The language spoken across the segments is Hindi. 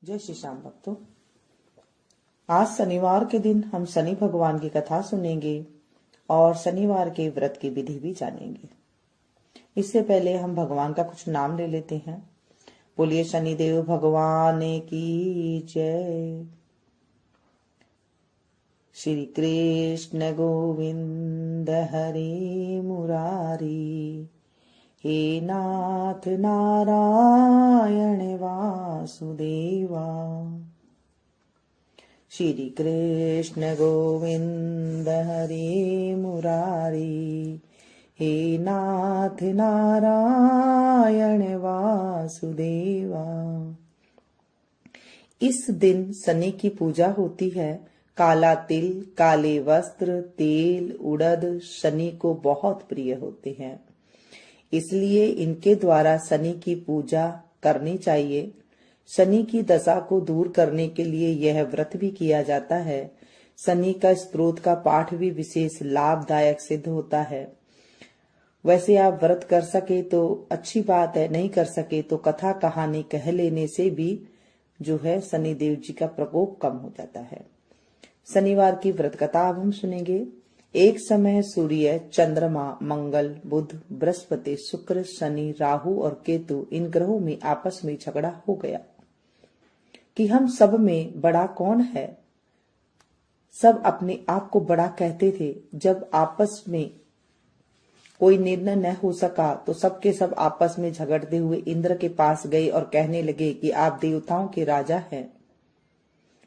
जय श्री श्याम भक्तों। आज शनिवार के दिन हम शनि भगवान की कथा सुनेंगे और शनिवार के व्रत की विधि भी जानेंगे। इससे पहले हम भगवान का कुछ नाम ले लेते हैं। बोलिए शनिदेव भगवान की जय। श्री कृष्ण गोविंद हरे मुरारी, हे नाथ नारायण वासुदेवा। श्री कृष्ण गोविंद हरे मुरारी, हे नाथ नारायण वासुदेवा। इस दिन शनि की पूजा होती है। काला तिल, काले वस्त्र, तेल, उड़द शनि को बहुत प्रिय होते हैं, इसलिए इनके द्वारा शनि की पूजा करनी चाहिए। शनि की दशा को दूर करने के लिए यह व्रत भी किया जाता है। शनि का स्तोत्र का पाठ भी विशेष लाभदायक सिद्ध होता है। वैसे आप व्रत कर सके तो अच्छी बात है, नहीं कर सके तो कथा कहानी कह लेने से भी जो है शनिदेव जी का प्रकोप कम हो जाता है। शनिवार की व्रत कथा अब हम सुनेंगे। एक समय सूर्य, चंद्रमा, मंगल, बुध, बृहस्पति, शुक्र, शनि, राहु और केतु इन ग्रहों में आपस में झगड़ा हो गया कि हम सब में बड़ा कौन है। सब अपने आप को बड़ा कहते थे। जब आपस में कोई निर्णय न हो सका तो सबके सब आपस में झगड़ते हुए इंद्र के पास गए और कहने लगे कि आप देवताओं के राजा हैं,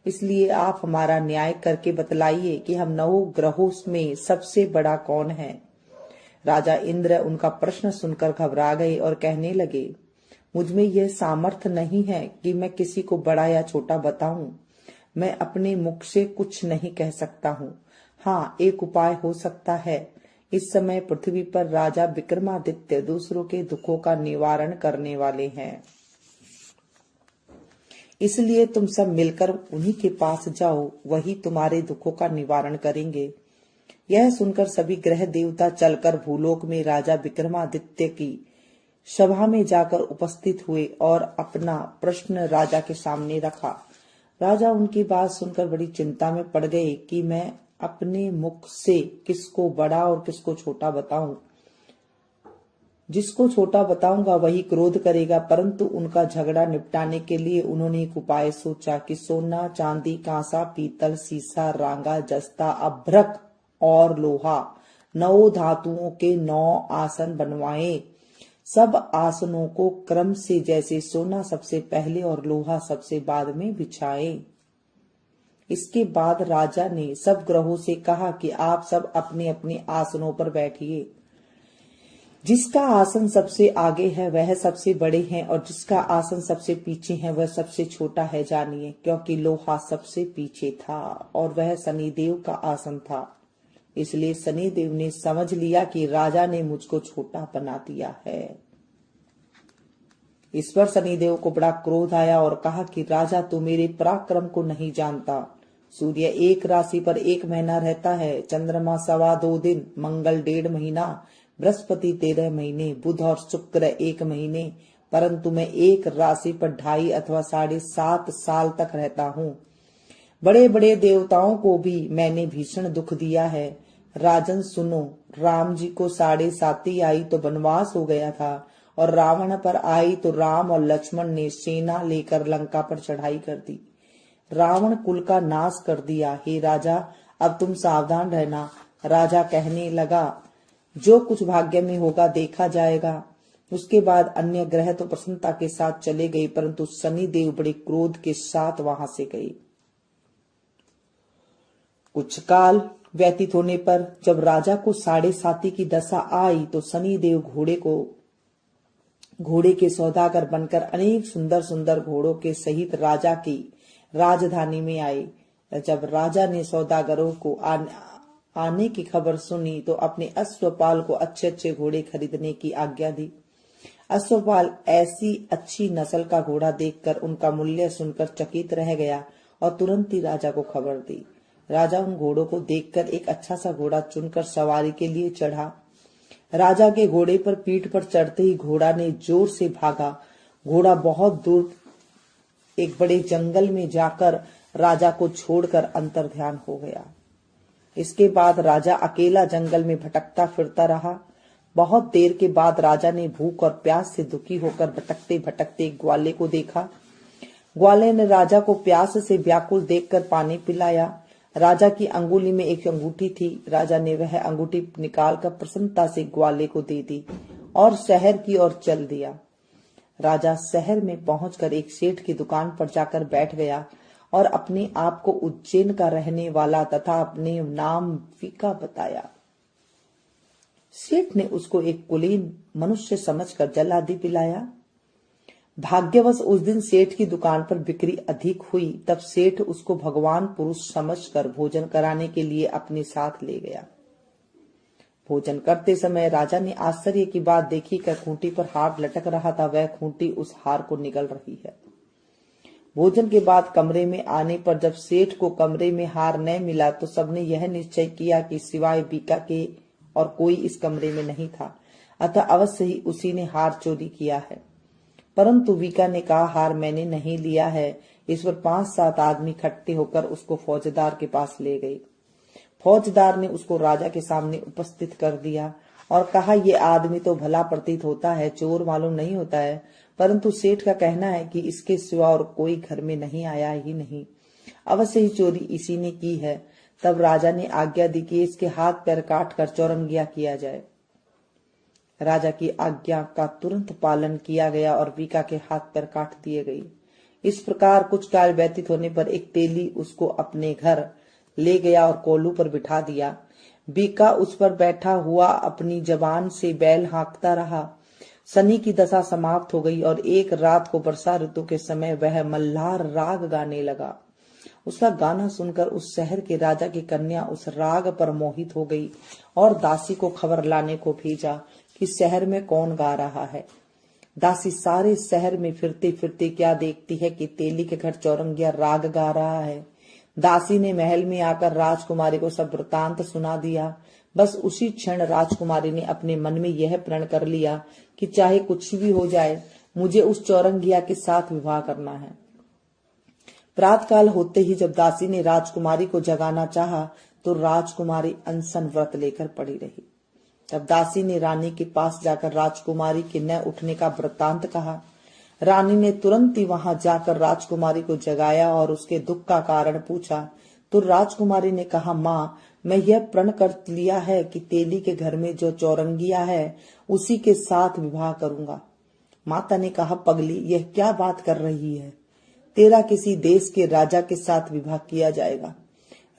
इसलिए आप हमारा न्याय करके बतलाइए कि हम 9 ग्रहों में सबसे बड़ा कौन है। राजा इंद्र उनका प्रश्न सुनकर घबरा गए और कहने लगे, मुझमें यह सामर्थ्य नहीं है कि मैं किसी को बड़ा या छोटा बताऊं। मैं अपने मुख से कुछ नहीं कह सकता हूं। हाँ, एक उपाय हो सकता है। इस समय पृथ्वी पर राजा विक्रमादित्य दूसरों के दुखों का निवारण करने वाले हैं, इसलिए तुम सब मिलकर उन्हीं के पास जाओ, वही तुम्हारे दुखों का निवारण करेंगे। यह सुनकर सभी ग्रह देवता चलकर भूलोक में राजा विक्रमादित्य की सभा में जाकर उपस्थित हुए और अपना प्रश्न राजा के सामने रखा। राजा उनकी बात सुनकर बड़ी चिंता में पड़ गए कि मैं अपने मुख से किसको बड़ा और किसको छोटा बताऊं। जिसको छोटा बताऊंगा वही क्रोध करेगा, परंतु उनका झगड़ा निपटाने के लिए उन्होंने एक उपाय सोचा कि सोना, चांदी, कांसा, पीतल, सीसा, रांगा, जस्ता, अभ्रक और लोहा 9 धातुओं के 9 आसन बनवाए। सब आसनों को क्रम से जैसे सोना सबसे पहले और लोहा सबसे बाद में बिछाए। इसके बाद राजा ने सब ग्रहों से कहा कि आप सब अपने अपने आसनों पर बैठिए। जिसका आसन सबसे आगे है वह सबसे बड़े हैं और जिसका आसन सबसे पीछे है वह सबसे छोटा है, जानिए। क्योंकि लोहा सबसे पीछे था और वह शनिदेव का आसन था, इसलिए शनिदेव ने समझ लिया कि राजा ने मुझको छोटा बना दिया है। इस पर शनिदेव को बड़ा क्रोध आया और कहा कि राजा तू मेरे पराक्रम को नहीं जानता। सूर्य एक राशि पर 1 महीना रहता है, चंद्रमा 2.25 दिन, मंगल 1.5 महीना, बृहस्पति 13 महीने, बुध और शुक्र 1 महीने, परंतु मैं एक राशि पर 2.5 अथवा 7.5 साल तक रहता हूँ। बड़े बड़े देवताओं को भी मैंने भीषण दुख दिया है। राजन सुनो, राम जी को 7.5 आई तो वनवास हो गया था और रावण पर आई तो राम और लक्ष्मण ने सेना लेकर लंका पर चढ़ाई कर दी, रावण कुल का नाश कर दिया। हे राजा, अब तुम सावधान रहना। राजा कहने लगा, जो कुछ भाग्य में होगा देखा जाएगा। उसके बाद अन्य ग्रह तो प्रसन्नता के साथ चले गए, परंतु शनिदेव बड़े क्रोध के साथ वहां से गए। कुछ काल व्यतीत होने पर जब राजा को 7.5 की दशा आई तो शनिदेव घोड़े के सौदागर बनकर अनेक सुंदर सुंदर घोड़ों के सहित राजा की राजधानी में आए। जब राजा ने सौदागरों को आने की खबर सुनी तो अपने अश्वपाल को अच्छे अच्छे घोड़े खरीदने की आज्ञा दी। अश्वपाल ऐसी अच्छी नस्ल का घोड़ा देखकर उनका मूल्य सुनकर चकित रह गया और तुरंत ही राजा को खबर दी। राजा उन घोड़ों को देखकर एक अच्छा सा घोड़ा चुनकर सवारी के लिए चढ़ा। राजा के घोड़े पर पीठ पर चढ़ते ही घोड़ा ने जोर से भागा। घोड़ा बहुत दूर एक बड़े जंगल में जाकर राजा को छोड़कर अंतर्ध्यान हो गया। इसके बाद राजा अकेला जंगल में भटकता फिरता रहा। बहुत देर के बाद राजा ने भूख और प्यास से दुखी होकर भटकते भटकते एक ग्वाले को देखा। ग्वाले ने राजा को प्यास से व्याकुल देखकर पानी पिलाया। राजा की अंगुली में एक अंगूठी थी। राजा ने वह अंगूठी निकालकर प्रसन्नता से ग्वाले को दे दी और शहर की ओर चल दिया। राजा शहर में पहुंचकर एक सेठ की दुकान पर जाकर बैठ गया और अपने आप को उज्जैन का रहने वाला तथा अपने नाम वीका बताया। सेठ ने उसको एक कुलीन मनुष्य समझकर जल आदि पिलाया। भाग्यवश उस दिन सेठ की दुकान पर बिक्री अधिक हुई। तब सेठ उसको भगवान पुरुष समझकर भोजन कराने के लिए अपने साथ ले गया। भोजन करते समय राजा ने आश्चर्य की बात देखी कि खूंटी पर हार लटक रहा था, वह खूंटी उस हार को निगल रही है। भोजन के बाद कमरे में आने पर जब सेठ को कमरे में हार न मिला तो सबने यह निश्चय किया कि सिवाय बीका के और कोई इस कमरे में नहीं था, अतः अवश्य ही उसी ने हार चोरी किया है। परंतु वीका ने कहा, हार मैंने नहीं लिया है। इस पर 5-7 आदमी इकट्ठे होकर उसको फौजदार के पास ले गए। फौजदार ने उसको राजा के सामने उपस्थित कर दिया और कहा, ये आदमी तो भला प्रतीत होता है, चोर मालूम नहीं होता है, परंतु सेठ का कहना है कि इसके सिवा और कोई घर में नहीं आया ही नहीं, अवश्य ही चोरी इसी ने की है। तब राजा ने आज्ञा दी कि इसके हाथ पैर काट कर चौरंगिया किया जाए। राजा की आज्ञा का तुरंत पालन किया गया और वीका के हाथ पैर काट दिए गए। इस प्रकार कुछ काल व्यतीत होने पर एक तेली उसको अपने घर ले गया और कोल्हू पर बिठा दिया। वीका उस पर बैठा हुआ अपनी जबान से बैल हाँकता रहा। शनि की दशा समाप्त हो गई और एक रात को वर्षा ऋतु के समय वह मल्हार राग गाने लगा। उसका गाना सुनकर उस शहर के राजा की कन्या उस राग पर मोहित हो गई और दासी को खबर लाने को भेजा कि शहर में कौन गा रहा है। दासी सारे शहर में फिरते फिरते क्या देखती है कि तेली के घर चौरंगिया राग गा रहा है। दासी ने महल में आकर राजकुमारी को सब वृतांत सुना दिया। बस उसी क्षण राजकुमारी ने अपने मन में यह प्रण कर लिया कि चाहे कुछ भी हो जाए, मुझे उस चौरंगिया के साथ विवाह करना है। प्रातःकाल होते ही जब दासी ने राजकुमारी को जगाना चाहा तो राजकुमारी अनशन व्रत लेकर पड़ी रही। तब दासी ने रानी के पास जाकर राजकुमारी के न उठने का वृत्तांत कहा। रानी ने तुरंत ही वहां जाकर राजकुमारी को जगाया और उसके दुख का कारण पूछा तो राजकुमारी ने कहा, माँ, मैं यह प्रण कर लिया है कि तेली के घर में जो चौरंगिया है उसी के साथ विवाह करूंगा। माता ने कहा, पगली, यह क्या बात कर रही है? तेरा किसी देश के राजा के साथ विवाह किया जाएगा।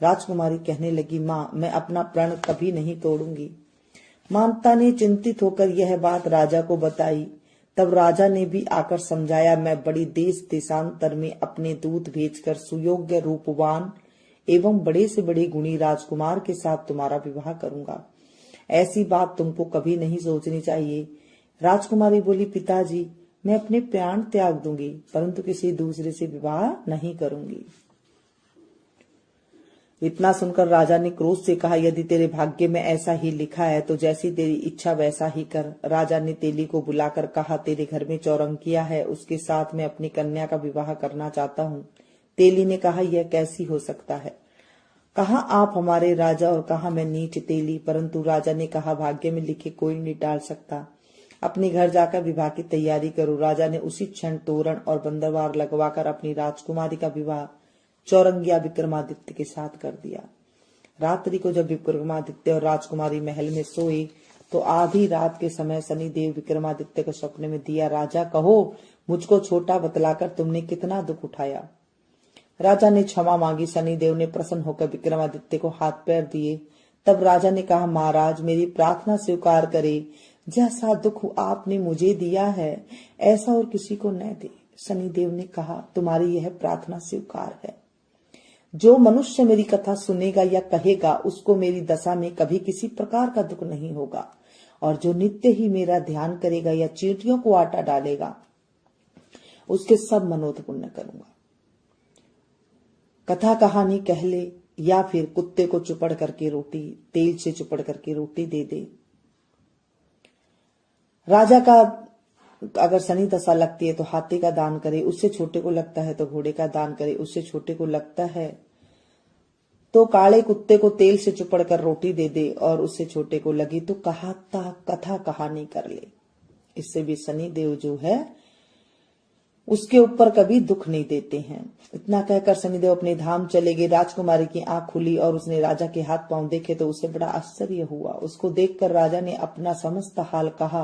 राजकुमारी कहने लगी, माँ, मैं अपना प्रण कभी नहीं तोड़ूंगी। माता ने चिंतित होकर यह बात राजा को बताई। तब राजा ने भी आकर समझाया, मैं बड़ी देश देशांतर में अपने दूत भेजकर सुयोग्य रूपवान एवं बड़े से बड़े गुणी राजकुमार के साथ तुम्हारा विवाह करूंगा। ऐसी बात तुमको कभी नहीं सोचनी चाहिए। राजकुमारी बोली, पिताजी, मैं अपने प्राण त्याग दूंगी, परंतु किसी दूसरे से विवाह नहीं करूंगी। इतना सुनकर राजा ने क्रोध से कहा, यदि तेरे भाग्य में ऐसा ही लिखा है तो जैसी तेरी इच्छा वैसा ही कर। राजा ने तेली को बुलाकर कहा, तेरे घर में चौरंगिया है, उसके साथ मैं अपनी कन्या का विवाह करना चाहता हूँ। तेली ने कहा, यह कैसी हो सकता है? कहा आप हमारे राजा और कहा मैं नीच तेली। परंतु राजा ने कहा, भाग्य में लिखे कोई नहीं टाल सकता, अपने घर जाकर विवाह की तैयारी करो। राजा ने उसी क्षण तोरण और बंदरवार लगवाकर अपनी राजकुमारी का विवाह चौरंगिया विक्रमादित्य के साथ कर दिया। रात्रि को जब विक्रमादित्य और राजकुमारी महल में सोए तो आधी रात के समय शनिदेव विक्रमादित्य को सपने में दिया, राजा कहो, मुझको छोटा बतलाकर तुमने कितना दुख उठाया। राजा ने क्षमा मांगी। शनिदेव ने प्रसन्न होकर विक्रमादित्य को हाथ पैर दिए। तब राजा ने कहा, महाराज, मेरी प्रार्थना स्वीकार करे। जैसा दुख आपने मुझे दिया है ऐसा और किसी को न दे। शनिदेव ने कहा, तुम्हारी यह प्रार्थना स्वीकार है। जो मनुष्य मेरी कथा सुनेगा या कहेगा उसको मेरी दशा में कभी किसी प्रकार का दुख नहीं होगा, और जो नित्य ही मेरा ध्यान करेगा या चींटियों को आटा डालेगा उसके सब मनोरथ पूर्ण करूंगा। कथा कहानी कह ले या फिर कुत्ते को चुपड़ करके रोटी, तेल से चुपड़ करके रोटी दे दे। राजा का अगर शनि दशा लगती है तो हाथी का दान करे, उससे छोटे को लगता है तो घोड़े का दान करे, उससे छोटे को लगता है तो काले कुत्ते को तेल से चुपड़ कर रोटी दे दे, और उससे छोटे को लगी तो कथा कहानी कर ले। इससे भी शनि देव जो है उसके ऊपर कभी दुख नहीं देते हैं। इतना कहकर शनिदेव अपने धाम चले गए। राजकुमारी की आंख खुली और उसने राजा के हाथ पांव देखे तो उसे बड़ा आश्चर्य हुआ। उसको देखकर राजा ने अपना समस्त हाल कहा।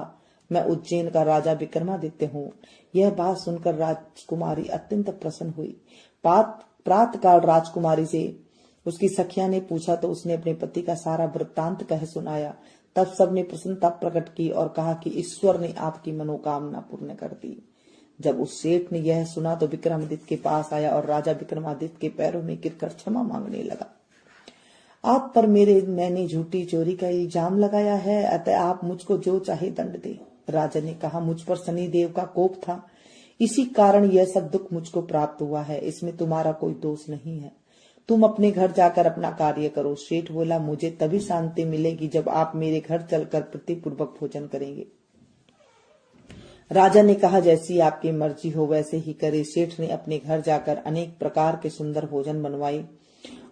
मैं उज्जैन का राजा विक्रमादित्य हूँ। यह बात सुनकर राजकुमारी अत्यंत प्रसन्न हुई। प्रातःकाल राजकुमारी से उसकी सखिया ने पूछा तो उसने अपने पति का सारा वृत्तांत कह सुनाया। तब सबने प्रसन्नता प्रकट की और कहा कि ईश्वर ने आपकी मनोकामना पूर्ण कर दी। जब उस सेठ ने यह सुना तो विक्रमादित्य के पास आया और राजा विक्रमादित्य के पैरों में गिरकर क्षमा मांगने लगा। आप पर मैंने झूठी चोरी का इल्जाम लगाया है, अतः आप मुझको जो चाहे दंड दे। राजा ने कहा, मुझ पर शनिदेव का कोप था, इसी कारण यह सब दुख मुझको प्राप्त हुआ है। इसमें तुम्हारा कोई दोष नहीं है। तुम अपने घर जाकर अपना कार्य करो। सेठ बोला, मुझे तभी शांति मिलेगी जब आप मेरे घर चलकर प्रीतिपूर्वक भोजन करेंगे। राजा ने कहा, जैसी आपकी मर्जी हो वैसे ही करे। सेठ ने अपने घर जाकर अनेक प्रकार के सुंदर भोजन बनवाए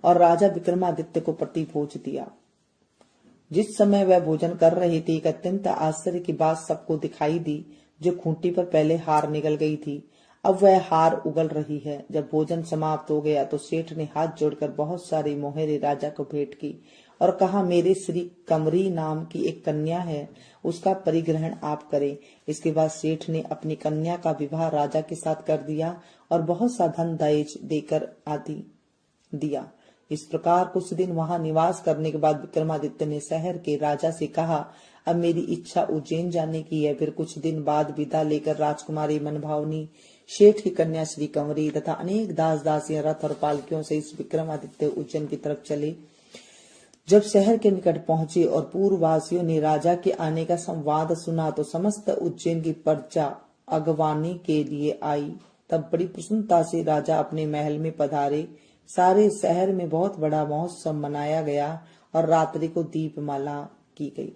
और राजा विक्रमादित्य को प्रतिभोज दिया। जिस समय वह भोजन कर रहे थे, एक अत्यंत आश्चर्य की बात सबको दिखाई दी। जो खूंटी पर पहले हार निकल गई थी, अब वह हार उगल रही है। जब भोजन समाप्त हो गया तो सेठ ने हाथ जोड़कर बहुत सारी मोहरे राजा को भेंट की और कहा, मेरे श्री कमरी नाम की एक कन्या है, उसका परिग्रहण आप करें। इसके बाद सेठ ने अपनी कन्या का विवाह राजा के साथ कर दिया और बहुत सा धन दहेज देकर आदि दिया। इस प्रकार कुछ दिन वहां निवास करने के बाद विक्रमादित्य ने शहर के राजा से कहा, अब मेरी इच्छा उज्जैन जाने की है। फिर कुछ दिन बाद विदा लेकर राजकुमारी मनभावनी, शेठ की कन्या श्री कंवरी तथा अनेक दास दासियां रथ और पालकियों से इस विक्रमादित्य उज्जैन की तरफ चले। जब शहर के निकट पहुंचे और पूर्ववासियों ने राजा के आने का संवाद सुना तो समस्त उज्जैन की प्रजा अगवानी के लिए आई। तब बड़ी प्रसन्नता से राजा अपने महल में पधारे। सारे शहर में बहुत बड़ा महोत्सव मनाया गया और रात्रि को दीपमाला की गई।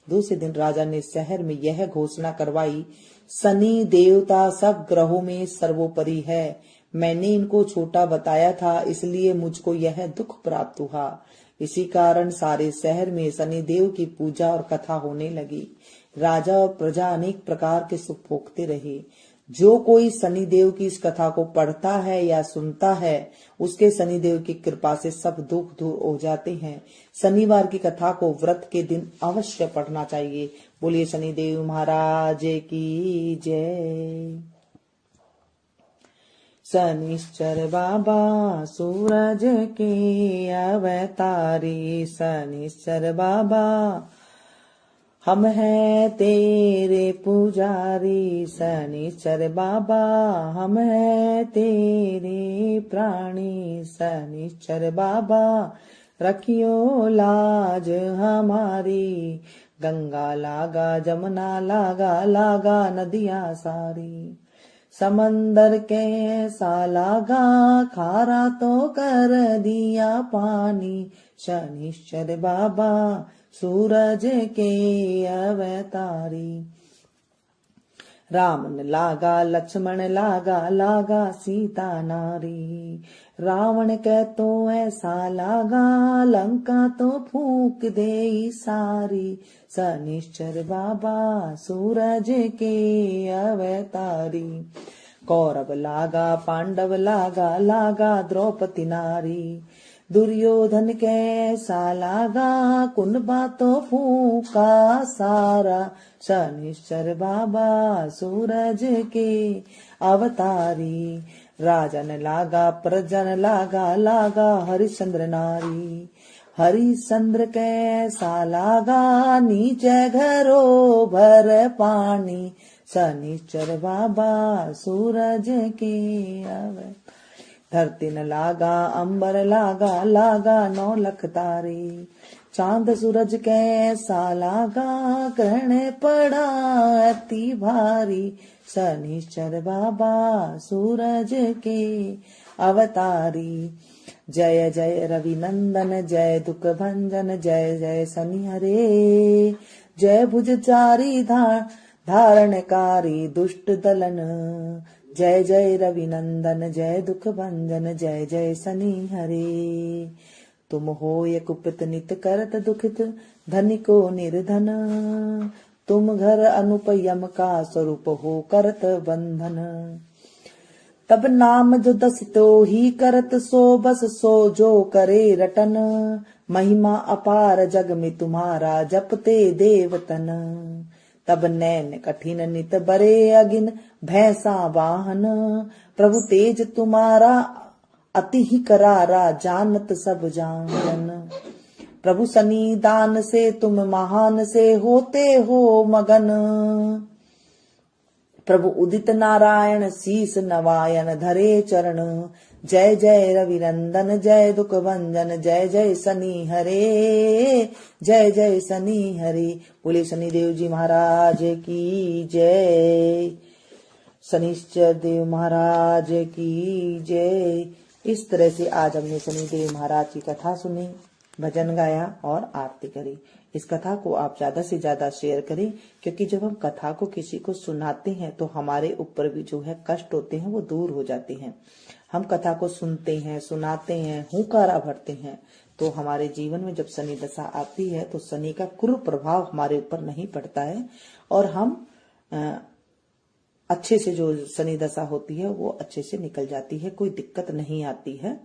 दूसरे दिन राजा ने शहर में यह घोषणा करवाई, शनि देवता सब ग्रहों में सर्वोपरि है। मैंने इनको छोटा बताया था, इसलिए मुझको यह दुख प्राप्त हुआ। इसी कारण सारे शहर में शनि देव की पूजा और कथा होने लगी। राजा और प्रजा अनेक प्रकार के सुख भोगते रहे। जो कोई शनिदेव की इस कथा को पढ़ता है या सुनता है, उसके शनिदेव की कृपा से सब दुख दूर हो जाते हैं। शनिवार की कथा को व्रत के दिन अवश्य पढ़ना चाहिए। बोलिए शनिदेव महाराज की जय। शनिश्चर बाबा सूरज के अवतारी, शनिश्चर बाबा हम हैं तेरे पुजारी। शनिश्चर बाबा हम हैं तेरे प्राणी। शनिश्चर बाबा रखियो लाज हमारी। गंगा लागा जमुना लागा, लागा नदियां सारी। समंदर कैसा लागा, खारा तो कर दिया पानी। शनिश्चर बाबा सूरज के अवतारी। राम लागा लक्ष्मण लागा, लागा सीता नारी। रावण के तो ऐसा लागा, लंका तो फूंक दे सारी। शनिश्चर बाबा सूरज के अवतारी। कौरव लागा पांडव लागा, लागा द्रौपदी नारी। दुर्योधन कैसा लागा, कुनबा तो फूका सारा। शनिश्चर बाबा सूरज के अवतारी। राजन लागा प्रजन लागा, लागा हरिश्चंद्र नारी। हरिश्चंद्र कैसा लागा, नीचे घरों भर पानी। शनिश्चर बाबा सूरज के अवतारी। धरती न लागा अंबर लागा, लागा 9 लख तारे। चांद सूरज कैसा लागा, ग्रहण पड़ा अति भारी। शनिश्चर बाबा सूरज के अवतारी। जय जय रवि नंदन, जय दुख भंजन, जय जय शनि हरे। जय भुजचारी धारणकारी दुष्ट दलन। जय जय रविनंदन जय दुख भंजन जय जय शनि हरे। तुम होय कुपित नित करत दुखित धनिको निर्धन। तुम घर अनुप यम का स्वरूप हो करत बंधन। तब नाम जो दस तो ही करत सो बस सो जो करे रटन। महिमा अपार जग में तुम्हारा जपते देवतन। तब नैन कठिन नित बरे अगिन भैंसा वाहन। प्रभु तेज तुम्हारा अति ही करारा जानत सब जानन। प्रभु सन्निधान से तुम महान से होते हो मगन। प्रभु उदित नारायण शीस नवायन धरे चरण। जय जय रविनंदन जय दुख भंजन जय जय शनि हरे। जय जय शनि हरे। बोले शनिदेव जी महाराज की जय। शनिश्चर देव महाराज की जय। इस तरह से आज हमने शनिदेव महाराज की कथा सुनी, भजन गाया और आरती करी। इस कथा को आप ज्यादा से ज्यादा शेयर करें, क्योंकि जब हम कथा को किसी को सुनाते हैं तो हमारे ऊपर भी जो है कष्ट होते हैं वो दूर हो जाते हैं। हम कथा को सुनते हैं, सुनाते हैं, हुंकारा भरते हैं, तो हमारे जीवन में जब शनि दशा आती है तो शनि का क्रूर प्रभाव हमारे ऊपर नहीं पड़ता है और हम अच्छे से, जो शनि दशा होती है वो अच्छे से निकल जाती है, कोई दिक्कत नहीं आती है।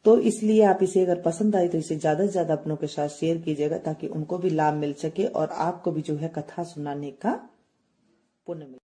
तो इसलिए आप इसे अगर पसंद आई तो इसे ज्यादा से ज्यादा अपनों के साथ शेयर कीजिएगा, ताकि उनको भी लाभ मिल सके और आपको भी जो है कथा सुनाने का पुण्य मिले।